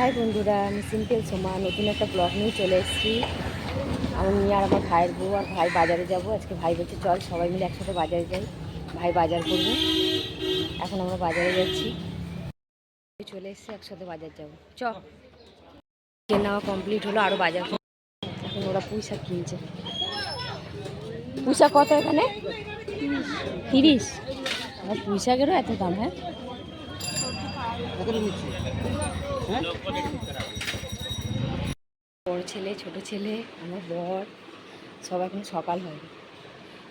High বন্ধুরা, আমি simple Soma নতুন একটা ব্লগ নিয়ে চলে এসেছি। আমি আর আমার ভাইয়ের বউ আর ভাই বাজারে যাব। আজকে ভাই বলছে চল সবাই মিলে একসাথে বাজারে যাই, ভাই বাজার করবে। এখন আমরা বাজারে যাচ্ছি, চলে এসেছি, একসাথে বাজার যাব। চ নেওয়া কমপ্লিট হলো, আরও বাজার। এখন ওরা পুঁই শাক কিনছে। পুঁই শাক কত এখানে? 30। আমার পুঁই শাকেরও এত দাম? হ্যাঁ, বড় ছেলে, ছোট ছেলে, আমার বর, সব এখন সকাল হয়,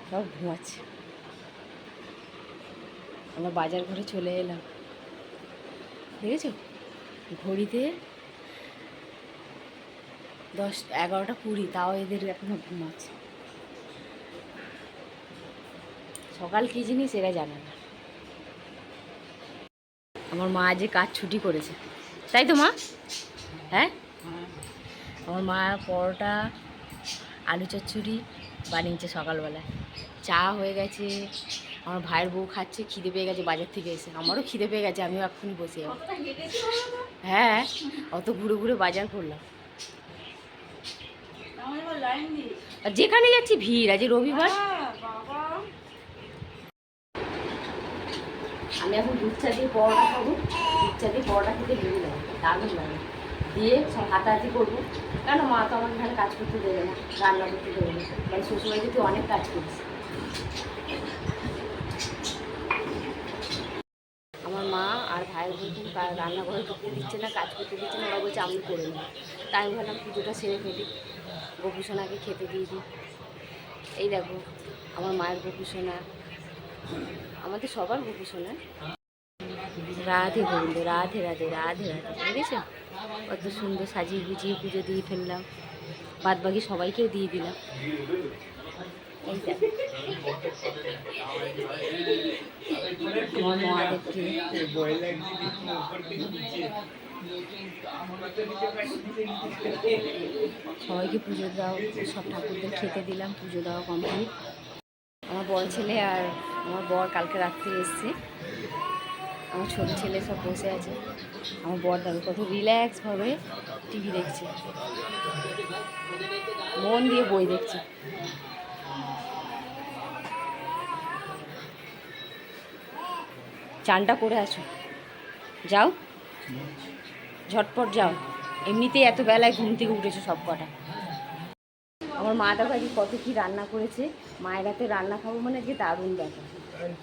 সব ঘুমাচ্ছে। আমরা বাজার ঘরে চলে এলাম, দেখেছো ঘড়িতে 10-11টা 20, তাও এদের এখনো ঘুমাচ্ছে। সকাল কী জিনিস এরা জানে না। আমার মা আজ কাজ ছুটি করেছে, তাই তো মা? হ্যাঁ, আমার মা পরোটা আলু চচ্চড়ি বানিয়েছে সকালবেলায়, চা হয়ে গেছে। আমার ভাইয়ের বউ খাচ্ছে, খিদে পেয়ে গেছে বাজার থেকে এসে। আমারও খিদে পেয়ে গেছে, আমিও এক্ষুনি বসে যাবো। হ্যাঁ, অত ঘুরে ঘুরে বাজার করলাম। আর যেখানে যাচ্ছি ভিড়, আজ রবিবার। আমি এখন দুধ চা দিয়ে পরোটা খাবো। দুধ চা দিয়ে পরোটা খেতে বেরিয়ে যাবো, দারুণ লাগে। দিয়ে সব হাতাহাতি করবো, কেন মা তো আমাকে এখানে কাজ করতে দেবে না, রান্না করতে দেবে না। মানে শ্বশুরবাড়িতে তুই অনেক কাজ করিস। আমার মা আর ভাইয়ের বউ কিন্তু রান্নাঘরে ঢুকতে দিচ্ছে না, কাজ করতে দিচ্ছে না। ওরা বলছে আমি করে নেব। তাই আমি ভাবলাম পুজোটা সেরে ফেলি, গোপুসোনাকে খেতে দিয়ে দিই। এই দেখো আমার মায়ের গোপুসোনা, আমাদের সবার গোপুসোনা। রাধে গোবিন্দ, রাধে রাধে, রাধে রাধে। বুঝেছ কত সুন্দর সাজিয়ে গুজিয়ে পুজো দিয়ে ফেললাম, বাদ বাকি সবাইকেও দিয়ে দিলাম। এইটা আমার মহাদেবকে সবাইকে পুজো দাও, সব ঠাকুরদের খেতে দিলাম, পুজো দেওয়া কমপ্লিট। আমার বড় ছেলে আর আমার বর কালকে রাত্রে এসছে, আমার ছোটো ছেলে সব বসে আছে। আমার বর দেখো কত রিল্যাক্সভাবে টিভি দেখছে, মন দিয়ে বই দেখছে। চানটা করে আসো, যাও ঝটপট যাও। এমনিতেই এত বেলায় ঘুম থেকে উঠেছো সব কটা। আমার মা দেখো আজকে কত কী রান্না করেছে। মায়ের হাতে রান্না খাবো মানে আজকে দারুণ ব্যাপার।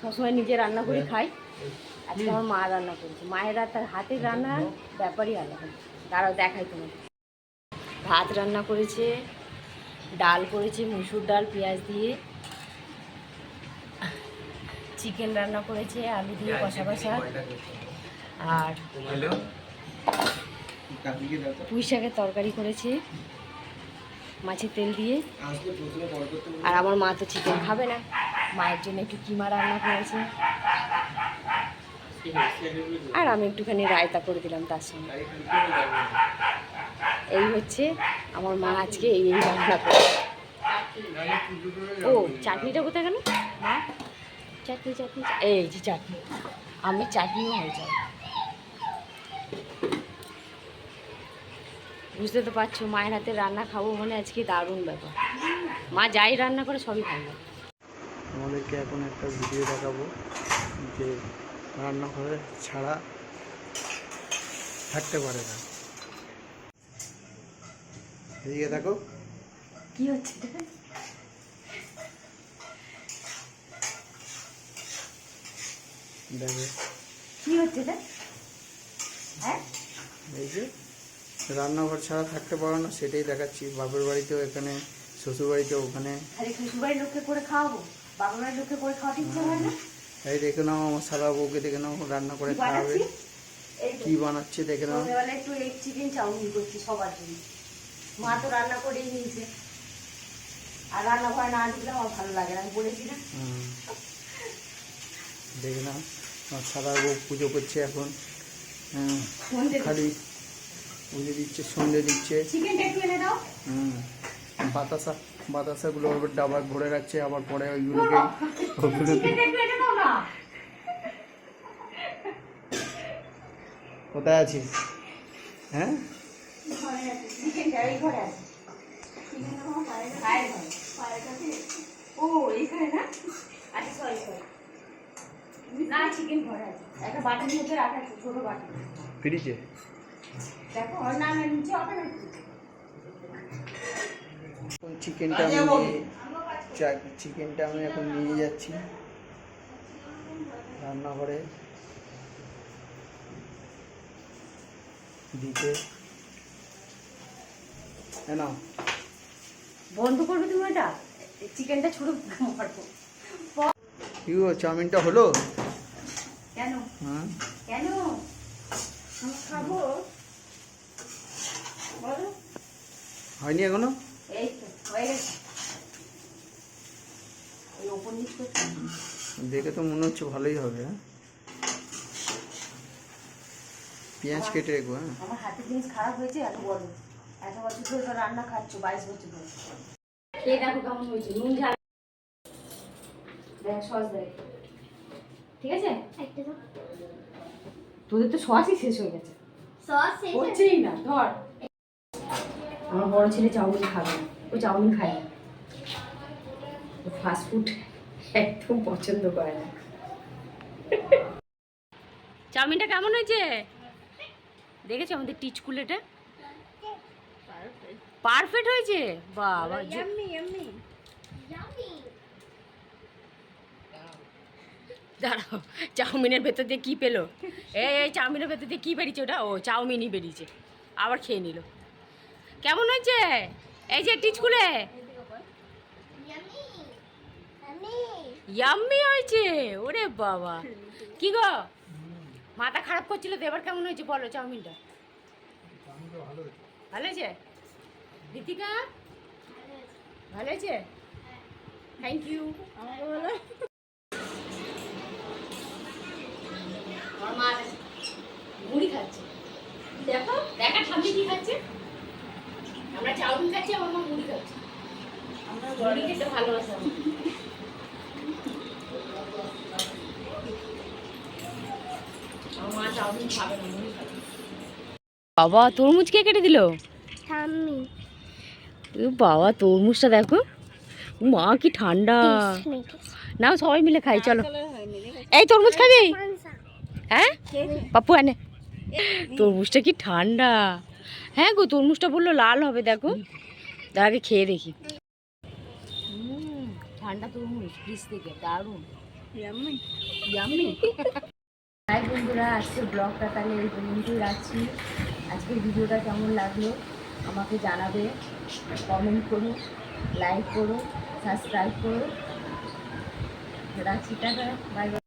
সবসময় নিজে রান্না করে খাই, আজকে আমার মা রান্না করেছে। মায়ের হাতের রান্নার ব্যাপারই আলাদা। দাঁড়াও দেখাই তোমাকে। ভাত রান্না করেছে, ডাল করেছে মুসুর ডাল পেঁয়াজ দিয়ে, চিকেন রান্না করেছে আলু দিয়ে কষা কষা, আর পুঁই শাকের তরকারি করেছে মাছের তেল দিয়ে। আর আমার মা তো চিকেন খাবে না, মায়ের জন্য একটু কিমা রান্না করেছে, আর আমি একটুখানি রায়তা করে দিলাম তার সঙ্গে। এই হচ্ছে আমার মা আজকে এই রান্না করে। ও চাটনিটা কোথায় গেল মা? চাটনি চাটনি, এই যে চাটনি, আমি চাটনিও হয়ে যায়। বুঝতে তো পারছো, মায়ের হাতে রান্না খাবো মানে আজকে দারুণ ব্যাপার। মা যাই রান্না করে সবই ভালো। আমাদেরকে এখন একটা ভিডিও দেখাবো যে রান্নাঘরে ছাড়া থাকতে পারে না। এদিকে দেখো কি হচ্ছে, দেখো কি হচ্ছে এটা? হ্যাঁ, এই যে রান্নাঘর ছাড়া থাকতে পারো না, সেটাই দেখাচ্ছি। বাপের বাড়িতেও এখানে, শ্বশুর বাড়িতেও ওখানে। আরে শ্বশুর বাড়ির লোককে করে খাওয়াবো, বাবার বাড়ির লোককে করে খাওয়াতে ইচ্ছে হয় না? এই দেখে নাও আমার সারা বউকে, দেখে নাও রান্না করে খাওয়াবে। কি বানাচ্ছে দেখে নাও। সন্ধ্যেবেলা একটু এগ চিকেন চাউমিন করছি সবার জন্য। মা তো রান্না করেই নিয়েছে, আর রান্না করে না ঢুকলে আমার ভালো লাগে না, আমি বলেছি না। দেখে নাও আমার সারা বউ পুজো করছে এখন। খালি পুজো দিচ্ছে, সন্ধে দিচ্ছে। চিকেনটা একটু এনে দাও। বাতাসাগুলো আবার ডাবার ভরে রাখছে, আবার পরে ওইগুলোকে কোথায় আছিস? হ্যাঁ ও এইখানে না, আচ্ছা সরি সরি, না চিকেন ঘরে আছে, একটা বাটির মধ্যে রাখা আছে, ছোট বাটি। ফ্রিজে দেখো না না নিচে হবে না। চিকেনটা আমি এখন নিয়ে যাচ্ছি রান্নাঘরে দিতে। না বন্ধ করবে তুমি ওটা, চিকেনটা ছোট মারবো। কি গো, চাউমিনটা হলো? কেন হ্যাঁ কেন আমি খাবো বলো। হয়নি এখনো? এই তো হয়ে গেছে, ওই ওপর নিচ করতে। দেখে তো মনে হচ্ছে ভালোই হবে। হ্যাঁ পেঁয়াজ কেটে রেখো। হ্যাঁ আমার হাতের জিনিস খারাপ হয়েছে এত বলো, এত বছর ধরে তো রান্না খাচ্ছ, 22 বছর ধরে। খেয়ে দেখো কেমন হয়েছে, নুন ঝাল দেখ, সস দেখ, ঠিক আছে? তোদের তো সসই শেষ হয়ে গেছে, হচ্ছেই না। ধর, আমার বড় ছেলে চাউমিন খাবে না, ও চাউমিন খায় না, ও ফাস্ট ফুড একদম পছন্দ করে না। চাউমিনটা কেমন হয়েছে দেখেছো? আমাদের টিচকুলেটা পারফেক্ট হয়েছে। বাবা দাঁড়াও, চাউমিনের ভেতর দিয়ে কি পেলো? এই চাউমিনের ভেতর দিয়ে কি বেরিয়েছে? ওটা ও চাউমিনই বেরিয়েছে, আবার খেয়ে নিল। কেমন হয়েছে এই যে টিচকুলে? ইয়াম্মি হয়েছে। ওরে বাবা, কি গো মাথা খারাপ করছিল তো, এবার কেমন হয়েছে বলো চাউমিনটা? ভালো হয়েছে ঋতিকা? ভালো হয়েছে, থ্যাংক ইউ। আমাকে বলো। আমার মা মুড়ি খাচ্ছে, দেখো দেখা ঠাম্মি কি খাচ্ছে। আমরা চাউমিন খাচ্ছি, আমার মা মুড়ি খাচ্ছে। আমরা মুড়ি খেতে ভালোবাসি। আমার মা চাউমিন খাবে না, মুড়ি খাবে। বাবা তরমুজ কে কেটে দিল? ঠাম্মি। বাবা তরমুজটা দেখো, মা কি ঠান্ডা। নাও সবাই মিলে খাই, চলো। এই তরমুজ খাবি? হ্যাঁ পাপ্পু আনে। তরমুজটা কি ঠান্ডা। হ্যাঁ গো, তরমুজটা বললো লাল হবে, দেখো আগে খেয়ে দেখি। ঠান্ডা তরমুজ ফ্রিজ থেকে, দারুণ ইয়াম্মি। হাই বন্ধুরা, আজকে ব্লগটা তাহলে এই পর্যন্তই রাখছি। আজকের ভিডিওটা কেমন লাগলো আমাকে জানাবে, কমেন্ট করো, লাইক করো, সাবস্ক্রাইব করো। রাখছি, টাটা, বাই বাই।